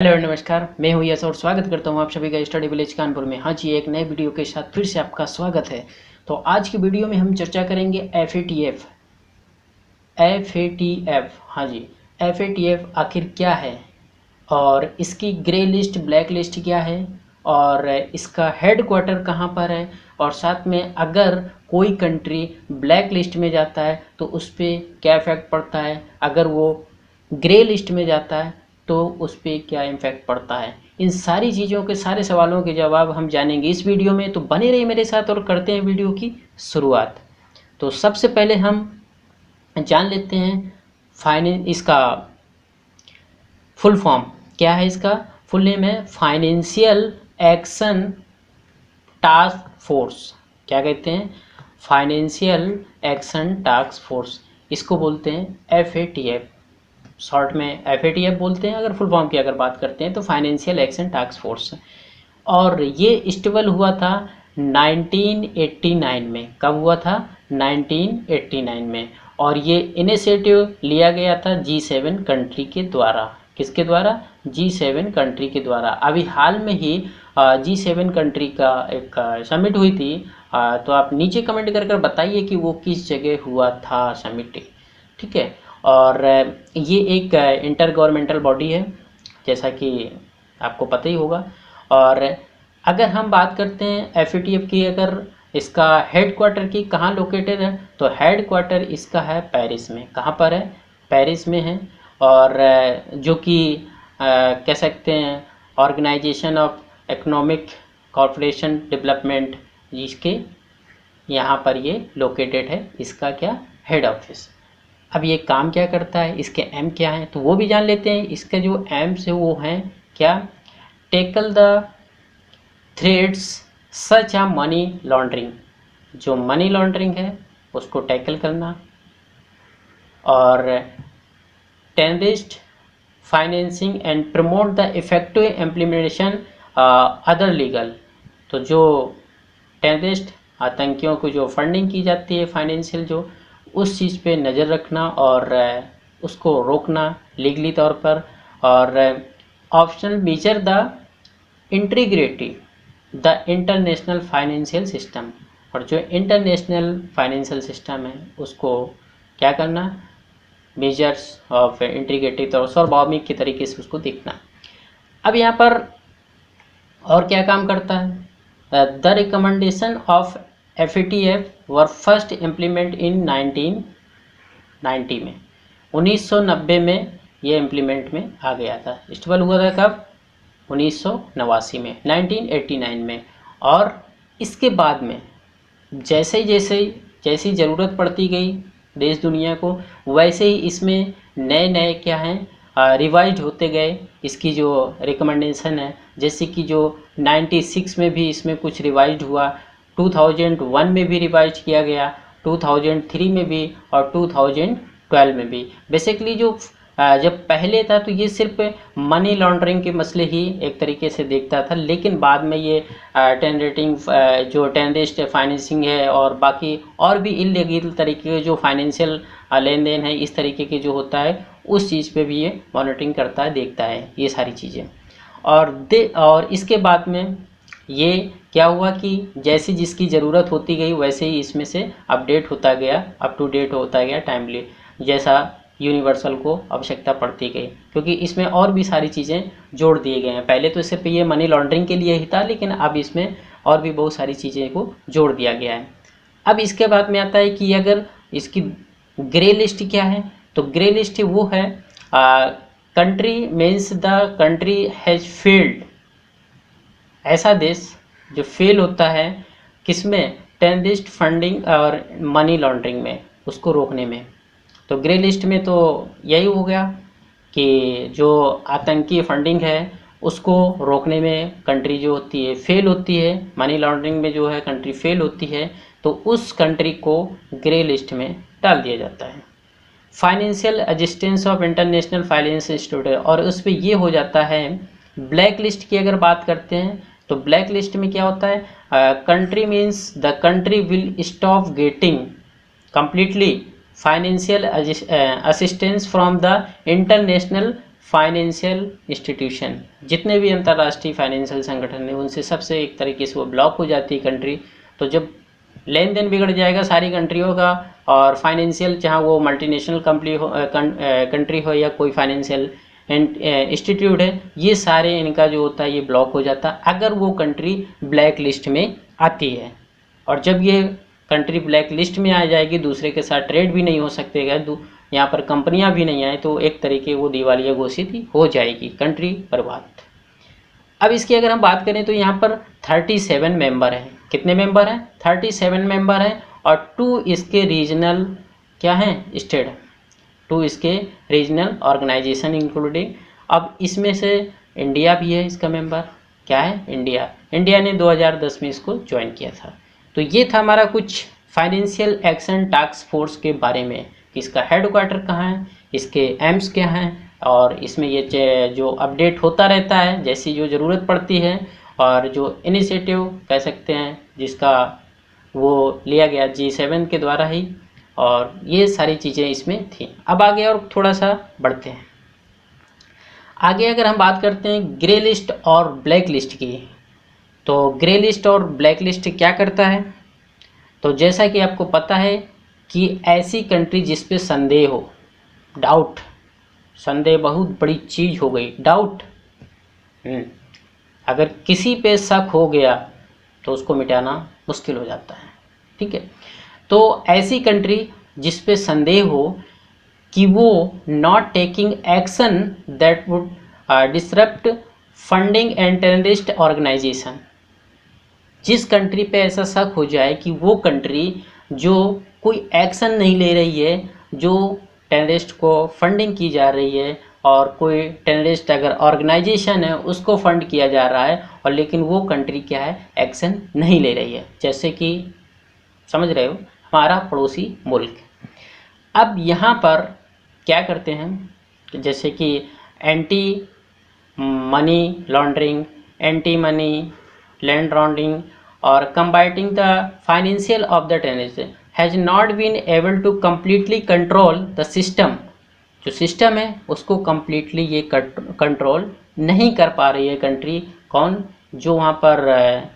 Hello नमस्कार, मैं हूं यश और स्वागत करता हूं आप सभी का स्टडी विलेज कानपुर में। हाँ जी, एक नए वीडियो के साथ फिर से आपका स्वागत है। तो आज की वीडियो में हम चर्चा करेंगे FATF। हाँ जी, FATF आखिर क्या है और इसकी ग्रे लिस्ट ब्लैक लिस्ट क्या है और इसका हेड क्वार्टर कहाँ पर है, और साथ में अगर कोई कंट्री ब्लैक लिस्ट में जाता है तो उस पर क्या इफेक्ट पड़ता है, अगर वो ग्रे लिस्ट में जाता है तो उस पर क्या इम्फेक्ट पड़ता है। इन सारी चीज़ों के सारे सवालों के जवाब हम जानेंगे इस वीडियो में, तो बने रहिए मेरे साथ और करते हैं वीडियो की शुरुआत। तो सबसे पहले हम जान लेते हैं इसका फुल फॉर्म क्या है। इसका फुल नेम है फाइनेंशियल एक्शन टास्क फोर्स। क्या कहते हैं? Financial action task force. इसको बोलते हैं FATF, शॉर्ट में FATF बोलते हैं। अगर फुल फॉर्म की अगर बात करते हैं तो फाइनेंशियल एक्शन टास्क फोर्स। और ये इस्टेबल हुआ था 1989 में। कब हुआ था? 1989 में। और ये इनिशिएटिव लिया गया था G7 कंट्री के द्वारा। किसके द्वारा? G7 कंट्री के द्वारा। अभी हाल में ही G7 कंट्री का एक समिट हुई थी। तो आप नीचे कमेंट कर बताइए कि वो किस जगह हुआ था समिट। ठीक है। और ये एक इंटर गवर्नमेंटल बॉडी है, जैसा कि आपको पता ही होगा। और अगर हम बात करते हैं FATF की, अगर इसका हेड क्वार्टर की कहाँ लोकेटेड है, तो हेड क्वार्टर इसका है पेरिस में। कहाँ पर है? पेरिस में है। और जो कि कह सकते हैं organisation of economic corporation development, जिसके यहाँ पर ये लोकेटेड है। इसका क्या? Head office. अब ये काम क्या करता है, इसके एम क्या हैं, तो वो भी जान लेते हैं। इसके जो एम्स है वो हैं क्या? Tackle the threads such a money laundering. जो मनी लॉन्ड्रिंग है उसको टैकल करना। और terrorist financing and promote the effective implementation other legal. तो जो टेररिस्ट आतंकियों को जो फंडिंग की जाती है फाइनेंशियल, जो उस चीज़ पे नज़र रखना और उसको रोकना लीगली तौर पर। और optional measure the integrity the international financial system. और जो इंटरनेशनल फाइनेंशियल सिस्टम है उसको क्या करना? मेजर्स ऑफ इंटीग्रिटी तौर सार्वभौमिक के तरीके से उसको देखना। अब यहाँ पर और क्या काम करता है? The recommendation of FATF were first implement in 1990 में। 1990 में ये इम्प्लीमेंट में आ गया था। इस्टेबल हुआ था कब? 1989 में, 1989 में। और इसके बाद में जैसी ज़रूरत पड़ती गई देश दुनिया को, वैसे ही इसमें नए नए क्या हैं रिवाइज होते गए। इसकी जो रिकमेंडेशन है, जैसे कि जो 96 में भी इसमें कुछ रिवाइज हुआ, 2001 में भी रिवाइज किया गया, 2003 में भी और 2012 में भी। बेसिकली जो जब पहले था तो ये सिर्फ मनी लॉन्ड्रिंग के मसले ही एक तरीके से देखता था, लेकिन बाद में ये जो टेररिस्ट फाइनेंसिंग है और बाकी और भी इलीगल तरीके के जो फाइनेंशियल लेन देन है, इस तरीके के जो होता है, उस चीज़ पे भी ये मॉनिटरिंग करता है, देखता है ये सारी चीज़ें। और इसके बाद में ये क्या हुआ कि जैसी जिसकी ज़रूरत होती गई वैसे ही इसमें से अपडेट होता गया, अप टू डेट होता गया टाइमली, जैसा यूनिवर्सल को आवश्यकता पड़ती गई। क्योंकि इसमें और भी सारी चीज़ें जोड़ दिए गए हैं। पहले तो सिर्फ ये मनी लॉन्ड्रिंग के लिए ही था, लेकिन अब इसमें और भी बहुत सारी चीज़ें को जोड़ दिया गया है। अब इसके बाद में आता है कि अगर इसकी ग्रे लिस्ट क्या है, तो ग्रे लिस्ट वो है country means the country has failed. ऐसा देश जो फेल होता है किसमें? टेररिस्ट फंडिंग और मनी लॉन्ड्रिंग में, उसको रोकने में। तो ग्रे लिस्ट में तो यही हो गया कि जो आतंकी फंडिंग है उसको रोकने में कंट्री जो होती है फेल होती है, मनी लॉन्ड्रिंग में जो है कंट्री फेल होती है, तो उस कंट्री को ग्रे लिस्ट में डाल दिया जाता है। Financial assistance of international finance institute, और उस पर ये हो जाता है। ब्लैक लिस्ट की अगर बात करते हैं तो ब्लैक लिस्ट में क्या होता है? Country means the country will stop getting completely financial assistance from the international financial institution, जितने भी अंतर्राष्ट्रीय फाइनेंशियल संगठन हैं उनसे सबसे एक तरीके से वो ब्लॉक हो जाती है कंट्री। तो जब लेन देन बिगड़ जाएगा सारी कंट्रियों का, और फाइनेंशियल, चाहे वो मल्टीनेशनल कंट्री हो या कोई फाइनेंशियल इंस्टीट्यूट है, ये सारे इनका जो होता है ये ब्लॉक हो जाता है अगर वो कंट्री ब्लैक लिस्ट में आती है। और जब ये कंट्री ब्लैक लिस्ट में आ जाएगी, दूसरे के साथ ट्रेड भी नहीं हो सकते, यहाँ पर कंपनियां भी नहीं आए, तो एक तरीके वो दिवालिया घोषित ही हो जाएगी, कंट्री बर्बाद। अब इसकी अगर हम बात करें तो यहाँ पर 37 मेंबर हैं। कितने मेंबर हैं? 37 मेंबर हैं, और 2 इसके रीजनल क्या हैं? स्टेट, 2 इसके रीजनल ऑर्गेनाइजेशन इंक्लूडिंग। अब इसमें से इंडिया भी है इसका मेंबर। क्या है? इंडिया ने 2010 में इसको ज्वाइन किया था। तो ये था हमारा कुछ फाइनेंशियल एक्शन टास्क फोर्स के बारे में, कि इसका हेडक्वार्टर कहाँ है, इसके एम्स क्या हैं, और इसमें ये जो अपडेट होता रहता है जैसी जो ज़रूरत पड़ती है, और जो इनिशिएटिव कह सकते हैं जिसका वो लिया गया G7 के द्वारा ही, और ये सारी चीज़ें इसमें थी। अब आगे और थोड़ा सा बढ़ते हैं आगे। अगर हम बात करते हैं ग्रे लिस्ट और ब्लैक लिस्ट की, तो ग्रे लिस्ट और ब्लैक लिस्ट क्या करता है? तो जैसा कि आपको पता है कि ऐसी कंट्री जिस पे संदेह हो, डाउट, संदेह बहुत बड़ी चीज़ हो गई, डाउट, अगर किसी पे शक हो गया तो उसको मिटाना मुश्किल हो जाता है। ठीक है, तो ऐसी कंट्री जिस पे संदेह हो कि वो not taking action that would disrupt funding and terrorist organisation, जिस कंट्री पे ऐसा शक हो जाए कि वो कंट्री जो कोई एक्शन नहीं ले रही है, जो टेररिस्ट को फंडिंग की जा रही है, और कोई टेररिस्ट अगर ऑर्गेनाइजेशन है उसको फंड किया जा रहा है, और लेकिन वो कंट्री क्या है? एक्शन नहीं ले रही है। जैसे कि समझ रहे हो, हमारा पड़ोसी मुल्क। अब यहाँ पर क्या करते हैं, जैसे कि anti money laundering, anti money land laundering और combating the financial of the terrorist has not been able to completely control the system. जो सिस्टम है उसको कम्प्लीटली ये कंट्रोल नहीं कर पा रही है कंट्री। कौन? जो वहाँ पर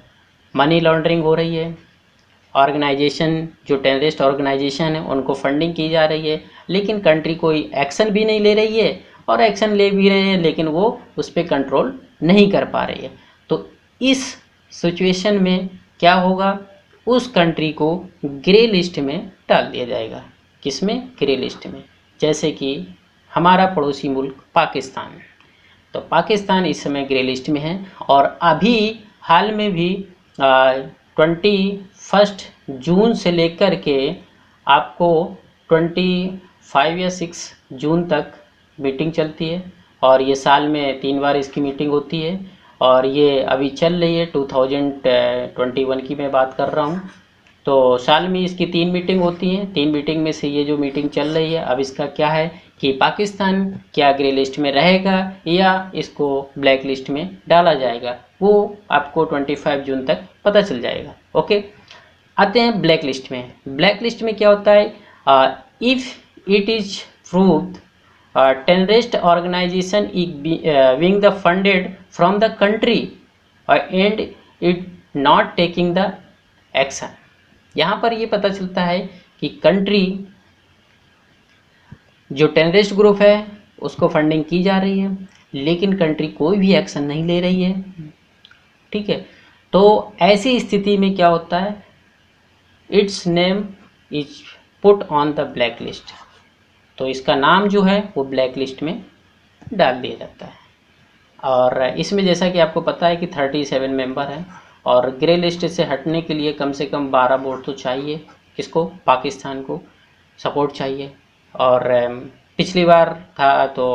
मनी लॉन्ड्रिंग हो रही है, ऑर्गेनाइजेशन, जो टेररिस्ट ऑर्गेनाइजेशन है उनको फंडिंग की जा रही है, लेकिन कंट्री कोई एक्शन भी नहीं ले रही है, और एक्शन ले भी रहे हैं लेकिन वो उस पर कंट्रोल नहीं कर पा रही है। तो इस सिचुएशन में क्या होगा? उस कंट्री को ग्रे लिस्ट में डाल दिया जाएगा। किस में? ग्रे लिस्ट में। जैसे कि हमारा पड़ोसी मुल्क पाकिस्तान, तो पाकिस्तान इस समय ग्रे लिस्ट में है, और अभी हाल में भी 21 जून से लेकर के आपको 25 या 6 जून तक मीटिंग चलती है, और ये साल में 3 बार इसकी मीटिंग होती है, और ये अभी चल रही है 2021 की मैं बात कर रहा हूँ। तो साल में इसकी 3 मीटिंग होती हैं। 3 मीटिंग में से ये जो मीटिंग चल रही है अब इसका क्या है कि पाकिस्तान क्या ग्रे लिस्ट में रहेगा या इसको ब्लैक लिस्ट में डाला जाएगा, वो आपको 25 जून तक पता चल जाएगा। ओके, आते हैं ब्लैक लिस्ट में। ब्लैक लिस्ट में क्या होता है? If it is proved terrorist organization being the funded from the country and it not taking the action। यहाँ पर ये पता चलता है कि कंट्री जो टेररिस्ट ग्रुप है उसको फंडिंग की जा रही है, लेकिन कंट्री कोई भी एक्शन नहीं ले रही है। ठीक है, तो ऐसी स्थिति में क्या होता है? It's name is put on the black list. तो इसका नाम जो है वो ब्लैक लिस्ट में डाल दिया जाता है। और इसमें जैसा कि आपको पता है कि 37 मेंबर हैं, और ग्रे लिस्ट से हटने के लिए कम से कम 12 वोट तो चाहिए। किसको? पाकिस्तान को सपोर्ट चाहिए। और पिछली बार था तो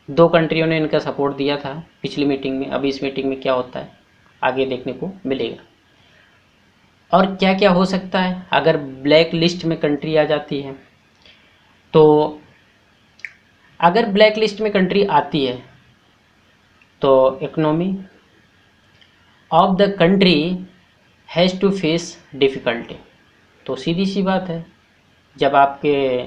2 कंट्रियों ने इनका सपोर्ट दिया था पिछली मीटिंग में। अभी इस मीटिंग में क्या होता है आगे देखने को मिलेगा। और क्या क्या हो सकता है अगर ब्लैक लिस्ट में कंट्री आ जाती है? तो अगर ब्लैक लिस्ट में कंट्री आती है तो economy of the country has to face difficulty. तो सीधी सी बात है, जब आपके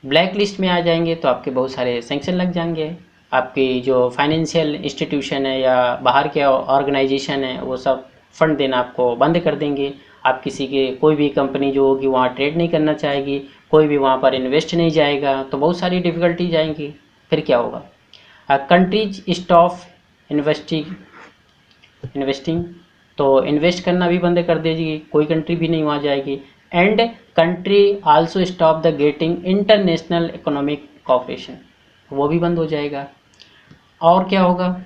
ब्लैक लिस्ट में आ जाएंगे तो आपके बहुत सारे सैंक्शन लग जाएंगे, आपकी जो फाइनेंशियल इंस्टीट्यूशन है या बाहर के ऑर्गेनाइजेशन है वो सब फंड देना आपको बंद कर देंगे। आप किसी के कोई भी कंपनी जो होगी वहाँ ट्रेड नहीं करना चाहेगी, कोई भी वहाँ पर इन्वेस्ट नहीं जाएगा, तो बहुत सारी डिफ़िकल्टीज आएंगी। फिर क्या होगा? कंट्रीज स्टॉप इन्वेस्टिंग, तो इन्वेस्ट करना भी बंद कर देगी, कोई कंट्री भी नहीं वहाँ जाएगी। And country also stop the getting international economic cooperation, वो भी बंद हो जाएगा। और क्या होगा?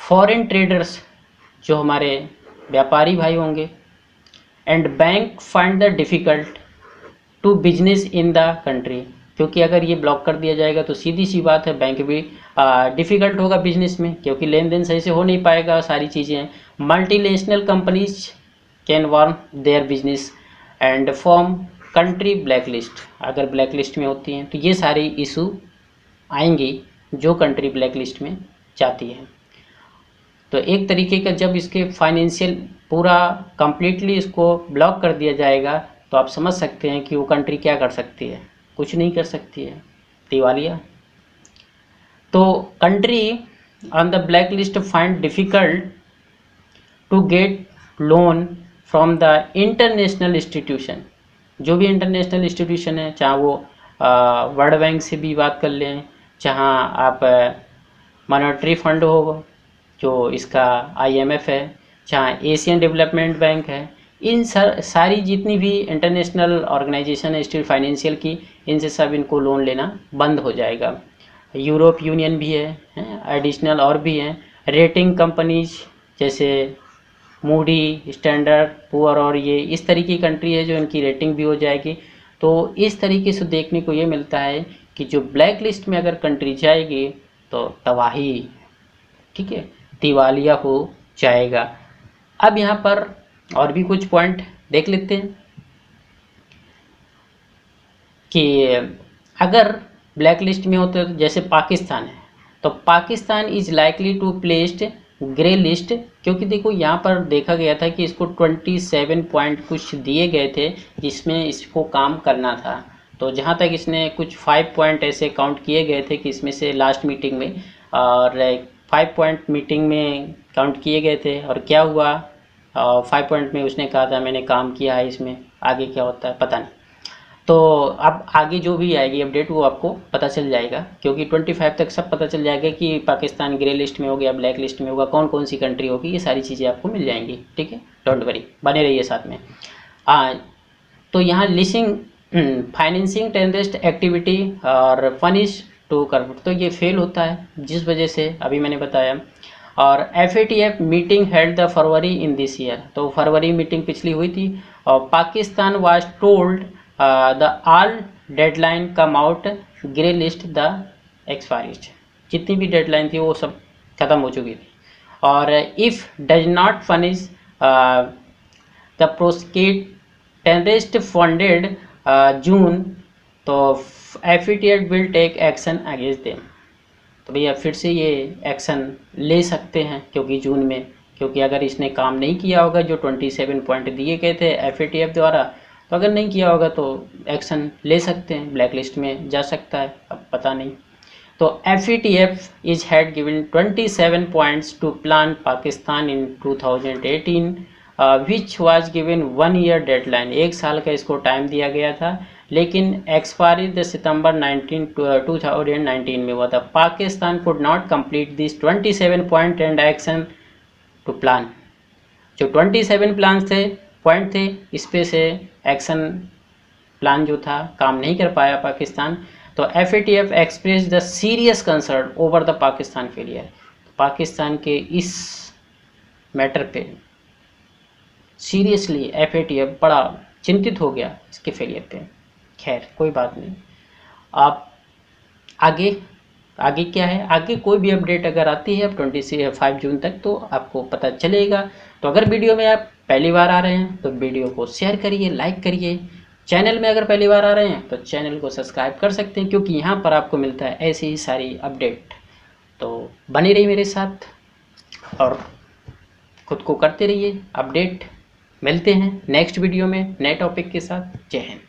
फॉरेन ट्रेडर्स, जो हमारे व्यापारी भाई होंगे, and bank find the difficult to business in the country, क्योंकि अगर ये ब्लॉक कर दिया जाएगा तो सीधी सी बात है बैंक भी डिफ़िकल्ट होगा बिजनेस में, क्योंकि लेन देन सही से हो नहीं पाएगा, सारी चीज़ें। Multinational companies can warn their business and form country black list, अगर ब्लैक लिस्ट में होती हैं तो ये सारी इशू आएंगी जो कंट्री ब्लैक लिस्ट में जाती है। तो एक तरीके का जब इसके फाइनेंशियल पूरा कंप्लीटली इसको ब्लॉक कर दिया जाएगा तो आप समझ सकते हैं कि वो कंट्री क्या कर सकती है, कुछ नहीं कर सकती है, दिवालिया। तो country on the black list find difficult to get loan from the international institution, जो भी इंटरनेशनल इंस्टीट्यूशन है, चाहे वो वर्ल्ड बैंक से भी बात कर लें, जहाँ आप मॉनेटरी फंड हो जो इसका IMF है, जहाँ एशियन डेवलपमेंट बैंक है, इन सारी जितनी भी इंटरनेशनल ऑर्गेनाइजेशन है स्टेट फाइनेंशियल की, इनसे सब इनको लोन लेना बंद हो जाएगा। यूरोप यूनियन भी है, एडिशनल और भी हैं रेटिंग कंपनीज जैसे मूडी, स्टैंडर्ड पुअर, और ये इस तरीके की कंट्री है जो इनकी रेटिंग भी हो जाएगी। तो इस तरीके से देखने को ये मिलता है कि जो ब्लैक लिस्ट में अगर कंट्री जाएगी तो तबाही, ठीक है, दिवालिया हो जाएगा। अब यहाँ पर और भी कुछ पॉइंट देख लेते हैं कि अगर ब्लैक लिस्ट में होते तो जैसे पाकिस्तान है, तो Pakistan is likely to placed grey list, क्योंकि देखो यहाँ पर देखा गया था कि इसको 27 पॉइंट कुछ दिए गए थे जिसमें इसको काम करना था। तो जहाँ तक इसने कुछ 5 पॉइंट ऐसे काउंट किए गए थे कि इसमें से लास्ट मीटिंग में, और 5 पॉइंट मीटिंग में काउंट किए गए थे, और क्या हुआ 5 पॉइंट में उसने कहा था मैंने काम किया है, इसमें आगे क्या होता है पता नहीं। तो अब आगे जो भी आएगी अपडेट वो आपको पता चल जाएगा, क्योंकि 25 तक सब पता चल जाएगा कि पाकिस्तान ग्रे लिस्ट में हो गया, ब्लैक लिस्ट में होगा, कौन कौन सी कंट्री होगी, ये सारी चीज़ें आपको मिल जाएंगी। ठीक है, डोंट वरी, बने रहिए साथ में। तो यहाँ लिस्टिंग फाइनेंसिंग टेररिस्ट एक्टिविटी और फनिश टू करप्ट, तो ये फेल होता है जिस वजह से अभी मैंने बताया। और FATF meeting held the February in this year, तो फरवरी मीटिंग पिछली हुई थी, और Pakistan was told the all deadline come out grey list the expired, जितनी भी डेडलाइन थी वो सब ख़त्म हो चुकी थी। और if does not finish the prosecute terrorist funded June, तो FATF will take action against them, तो भैया फिर से ये एक्शन ले सकते हैं क्योंकि जून में, क्योंकि अगर इसने काम नहीं किया होगा जो 27 पॉइंट दिए गए थे FATF द्वारा, तो अगर नहीं किया होगा तो एक्शन ले सकते हैं, ब्लैक लिस्ट में जा सकता है, अब पता नहीं। तो FATF is had given 27 points to plan Pakistan in 2018 which was given 1 year deadline, 1 साल का इसको टाइम दिया गया था, लेकिन एक्सपायरी सितंबर 2019 में हुआ था। Pakistan could not complete this 27 point and action to plan, जो 27 प्लान थे पॉइंट थे, इस पे से एक्शन प्लान जो था काम नहीं कर पाया पाकिस्तान। तो FATF express the serious concern over the Pakistan failure, Pakistan के इस मैटर पे सीरियसली FATF बड़ा चिंतित हो गया इसके फेलियर पे। खैर कोई बात नहीं, आप आगे क्या है, आगे कोई भी अपडेट अगर आती है अब 25 जून तक तो आपको पता चलेगा। तो अगर वीडियो में आप पहली बार आ रहे हैं तो वीडियो को शेयर करिए, लाइक करिए, चैनल में अगर पहली बार आ रहे हैं तो चैनल को सब्सक्राइब कर सकते हैं, क्योंकि यहाँ पर आपको मिलता है ऐसी ही सारी अपडेट। तो बने रहिए मेरे साथ और खुद को करते रहिए अपडेट। मिलते हैं नेक्स्ट वीडियो में नए टॉपिक के साथ। जय हिंद।